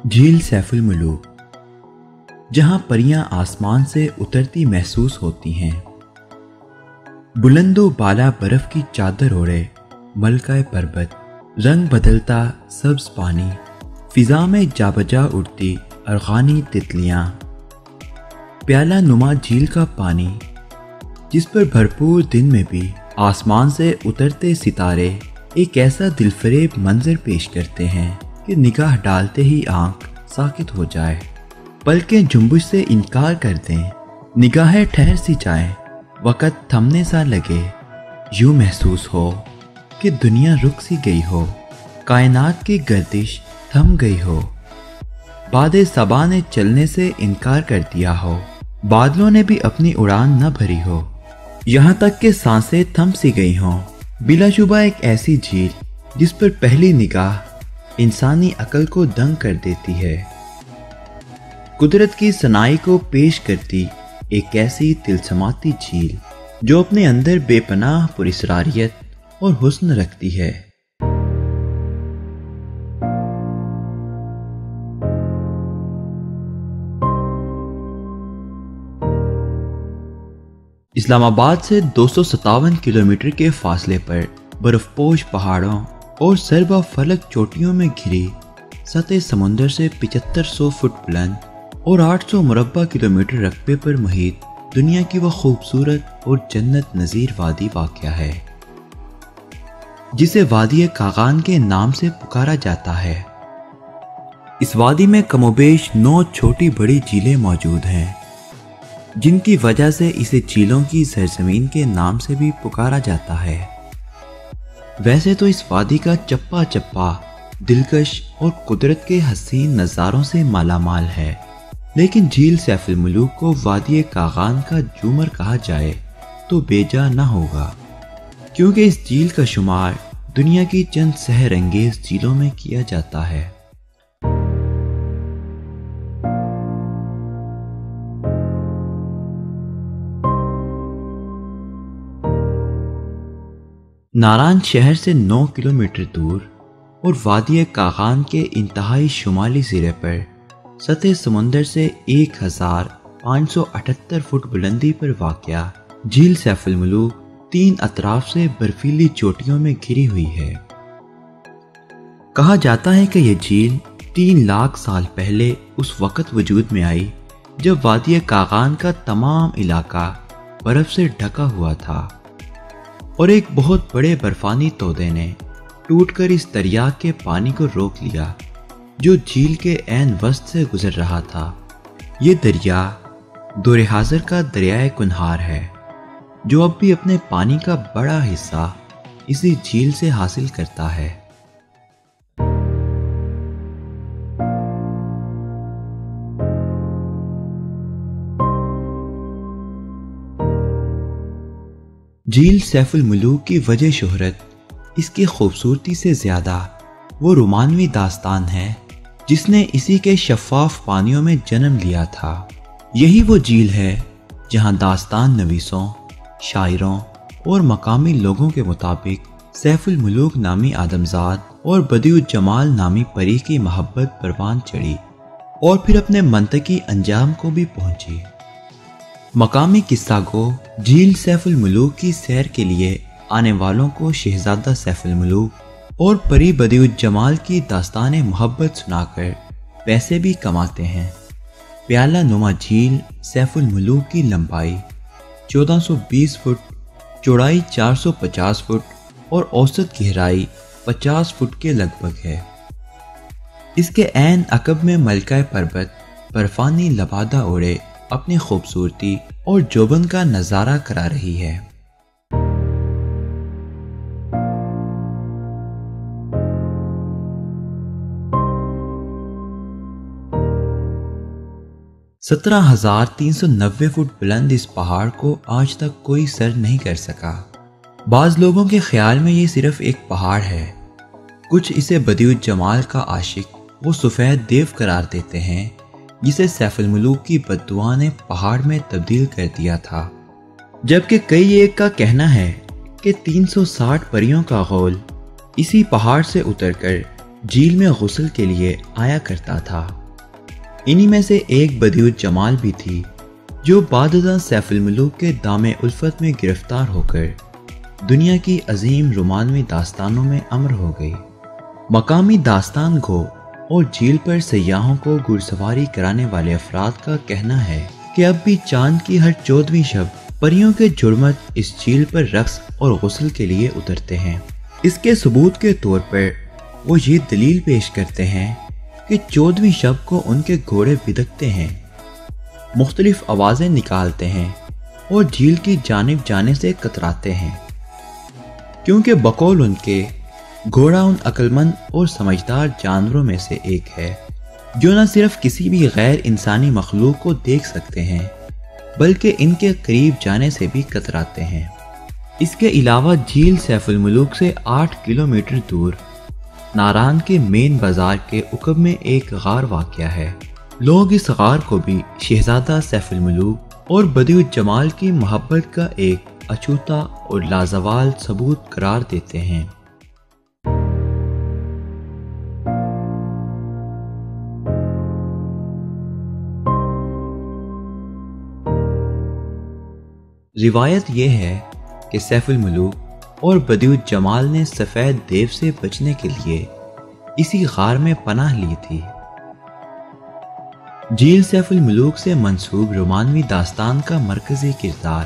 جھیل سیف الملوک، جہاں پریاں آسمان سے اترتی محسوس ہوتی ہیں۔ بلند و بالا برف کی چادر اوڑھے ملکہ پربت، رنگ بدلتا سبز پانی، فضا میں جا بجا اڑتی ارغانی تتلیاں۔ پیالہ نما جھیل کا پانی، جس پر بھرپور دن میں بھی آسمان سے اترتے ستارے ایک ایسا دلفریب منظر پیش کرتے ہیں کہ نگاہ ڈالتے ہی آنکھ ساکت ہو جائے، پلکیں جنبش سے انکار کر دیں، نگاہیں ٹھہر سی جائیں، وقت تھمنے سا لگے، یوں محسوس ہو کہ دنیا رک سی گئی ہو، کائنات کی گردش تھم گئی ہو، باد صبا نے چلنے سے انکار کر دیا ہو، بادلوں نے بھی اپنی اڑان نہ بھری ہو، یہاں تک کہ سانسیں تھم سی گئی ہوں۔ بلا شبہ ایک ایسی جھیل جس پر پہلی نگاہ انسانی عقل کو دنگ کر دیتی ہے، قدرت کی صناعی کو پیش کرتی ایک ایسی تلسماتی جھیل جو اپنے اندر بے پناہ پراسراریت اور حسن رکھتی ہے۔ اسلام آباد سے 257 کلومیٹر کے فاصلے پر برف پوش پہاڑوں اور سرب فلک چوٹیوں میں گھری سطح سمندر سے 7500 فٹ بلند اور 800 مربع کلومیٹر رقبے پر محیط دنیا کی وہ خوبصورت اور جنت نظیر وادی واقع ہے، جسے وادی کاغان کے نام سے پکارا جاتا ہے۔ اس وادی میں کم و بیش 9 چھوٹی بڑی جھیلیں موجود ہیں، جن کی وجہ سے اسے جھیلوں کی سرزمین کے نام سے بھی پکارا جاتا ہے۔ ویسے تو اس وادی کا چپا چپا دلکش اور قدرت کے حسین نظاروں سے مالا مال ہے، لیکن جھیل سیف الملوک کو وادی کاغان کا جومر کہا جائے تو بے جا نہ ہوگا، کیونکہ اس جھیل کا شمار دنیا کی چند سحر انگیز جھیلوں میں کیا جاتا ہے۔ ناران شہر سے 9 کلومیٹر دور اور وادی کاغان کے انتہائی شمالی سرے پر سطح سمندر سے 1578 فٹ بلندی پر واقع جھیل سیف الملوک 3 اطراف سے برفیلی چوٹیوں میں گھری ہوئی ہے۔ کہا جاتا ہے کہ یہ جھیل 3 لاکھ سال پہلے اس وقت وجود میں آئی جب وادی کاغان کا تمام علاقہ برف سے ڈھکا ہوا تھا، اور ایک بہت بڑے برفانی تودے نے ٹوٹ کر اس دریا کے پانی کو روک لیا جو جھیل کے عین وسط سے گزر رہا تھا۔ یہ دریا دور حاضر کا دریائے کنہار ہے، جو اب بھی اپنے پانی کا بڑا حصہ اسی جھیل سے حاصل کرتا ہے۔ جھیل سیف الملوک کی وجہ شہرت اس کی خوبصورتی سے زیادہ وہ رومانوی داستان ہے جس نے اسی کے شفاف پانیوں میں جنم لیا تھا۔ یہی وہ جھیل ہے جہاں داستان نویسوں، شاعروں اور مقامی لوگوں کے مطابق سیف الملوک نامی آدمزاد اور بدیع الجمال نامی پری کی محبت پروان چڑھی اور پھر اپنے منطقی انجام کو بھی پہنچی۔ مقامی قصہ گو جھیل سیف الملوک کی سیر کے لیے آنے والوں کو شہزادہ سیف الملوک اور پری بدیع الجمال کی داستان محبت سنا کر پیسے بھی کماتے ہیں۔ پیالہ نما جھیل سیف الملوک کی لمبائی 1420 فٹ، چوڑائی 450 فٹ اور اوسط گہرائی 50 فٹ کے لگ بھگ ہے۔ اس کے عین عقب میں ملکہ پربت برفانی لبادہ اوڑھے اپنی خوبصورتی اور جوبن کا نظارہ کرا رہی ہے۔ سترہ 1790 فٹ بلند اس پہاڑ کو آج تک کوئی سر نہیں کر سکا۔ بعض لوگوں کے خیال میں یہ صرف ایک پہاڑ ہے، کچھ اسے بدیع الجمال کا عاشق وہ سفید دیو قرار دیتے ہیں جسے سیف الملوک کی بددعا نے پہاڑ میں تبدیل کر دیا تھا، جبکہ کئی ایک کا کہنا ہے کہ 360 پریوں کا غول اسی پہاڑ سے اتر کر جھیل میں غسل کے لیے آیا کرتا تھا۔ انہی میں سے ایک بدیعۃ جمال بھی تھی جو بعد ازاں سیف الملوک کے دام الفت میں گرفتار ہو کر دنیا کی عظیم رومانوی داستانوں میں امر ہو گئی۔ مقامی داستان گو اور جھیل پر سیاحوں کو گھڑ سواری کرانے والے افراد کا کہنا ہے کہ اب بھی چاند کی ہر 14ویں شب پریوں کے جرمت اس جھیل پر رقص اور غسل کے لیے اترتے ہیں۔ اس کے ثبوت کے طور پر وہ یہ دلیل پیش کرتے ہیں کہ 14ویں شب کو ان کے گھوڑے بدکتے ہیں، مختلف آوازیں نکالتے ہیں اور جھیل کی جانب جانے سے کتراتے ہیں، کیونکہ بقول ان کے گھوڑا ان عقل مند اور سمجھدار جانوروں میں سے ایک ہے جو نہ صرف کسی بھی غیر انسانی مخلوق کو دیکھ سکتے ہیں بلکہ ان کے قریب جانے سے بھی کتراتے ہیں۔ اس کے علاوہ جھیل سیف الملوک سے 8 کلومیٹر دور ناران کے مین بازار کے عقب میں ایک غار واقع ہے۔ لوگ اس غار کو بھی شہزادہ سیف الملوک اور بدیعۃ جمال کی محبت کا ایک اچھوتا اور لازوال ثبوت قرار دیتے ہیں۔ روایت یہ ہے کہ سیف الملوک اور بدیعۃ جمال نے سفید دیو سے بچنے کے لیے اسی غار میں پناہ لی تھی۔ جھیل سیف الملوک سے منسوب رومانوی داستان کا مرکزی کردار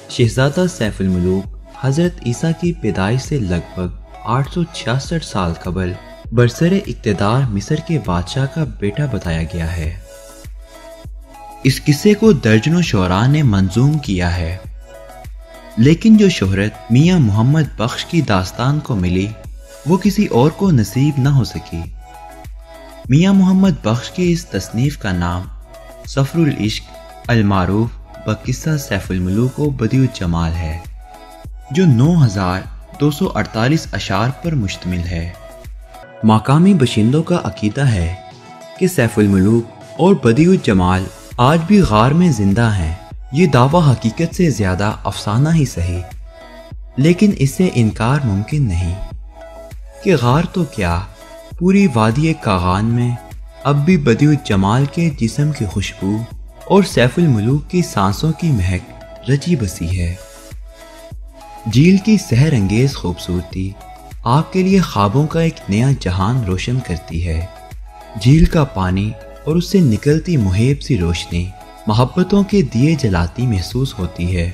شہزادہ سیف الملوک حضرت عیسیٰ کی پیدائش سے لگ بھگ 866 سال قبل برسر اقتدار مصر کے بادشاہ کا بیٹا بتایا گیا ہے۔ اس قصے کو درجنوں شعراء نے منظوم کیا ہے، لیکن جو شہرت میاں محمد بخش کی داستان کو ملی وہ کسی اور کو نصیب نہ ہو سکی۔ میاں محمد بخش کی اس تصنیف کا نام سفر العشق المعروف بقصہ سیف الملوک و بدیعۃ جمال ہے، جو 9248 اشعار پر مشتمل ہے۔ مقامی باشندوں کا عقیدہ ہے کہ سیف الملوک اور بدیعۃ جمال آج بھی غار میں زندہ ہیں۔ یہ دعویٰ حقیقت سے زیادہ افسانہ ہی صحیح، لیکن اس سے انکار ممکن نہیں کہ غار تو کیا، پوری وادی کاغان میں اب بھی بدیعۃ جمال کے جسم کی خوشبو اور سیف الملوک کی سانسوں کی مہک رچی بسی ہے۔ جھیل کی سحر انگیز خوبصورتی آپ کے لیے خوابوں کا ایک نیا جہان روشن کرتی ہے۔ جھیل کا پانی اور اس سے نکلتی مہیب سی روشنی محبتوں کے دیے جلاتی محسوس ہوتی ہے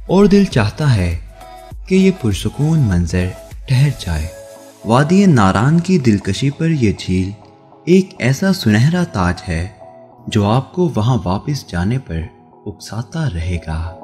اور دل چاہتا ہے کہ یہ پرسکون منظر ٹھہر جائے۔ وادی ناران کی دلکشی پر یہ جھیل ایک ایسا سنہرا تاج ہے جو آپ کو وہاں واپس جانے پر اکساتا رہے گا۔